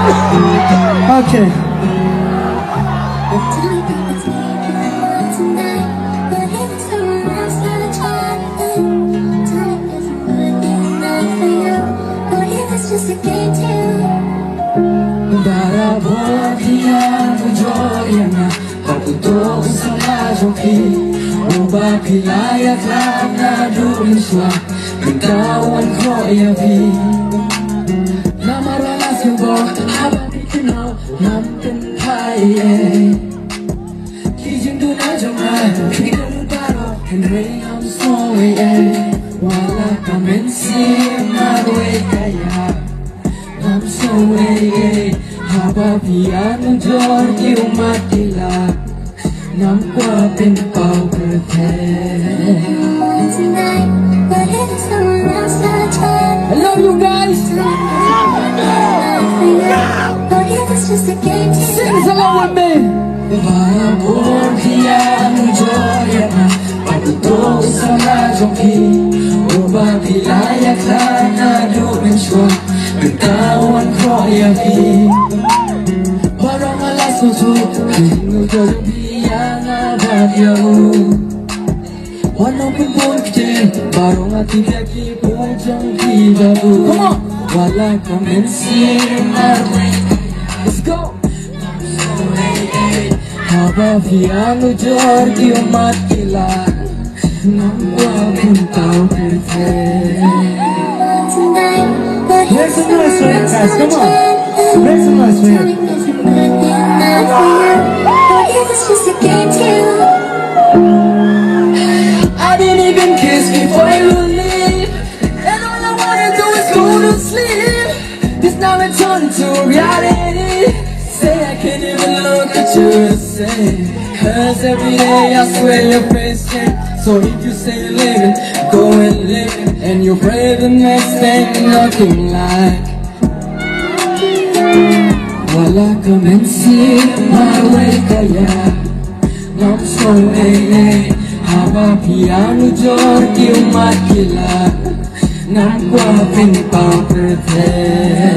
Okay. Barabor nujor ianga samla jongphi layak na durin swa Tawan ko yavi Namaranas yung bo habang ikinaw Namtin kaya Kijing doon na jongphi Kikong paro Henry ang soy Wala kamen si Marway kaya I'm so way Haba piano jor Iu matila Nam qua pin pao Tonight, but if someone else I try I love you guys! But if it's just a game to Sing along with me! Barabor piano jor Ianga Patuto samla jongphi layak na durin swa Tawan ko yavi Parang alas nujor jongphi ianga Wanang pun kecil Baru ngati kaki pun jongphi baru Come on! Wala komen sinar Let's go! Haba piano jor di umat kila Namwa pun tau perfect tonight, but Make some noise for it, guys. Come on. Make some noise for it. But if it's just a game too I didn't even kiss before you leave And all I wanna do is go to sleep This now it turned to reality Say I can't even look at you the same Cause every day I swear your face change So if you say you're living, go and live it And you pray the next thing nothing like Wala ka man si Marway kaya Nam so Haba piano jor Iu matila Nam kwa pin pao perfect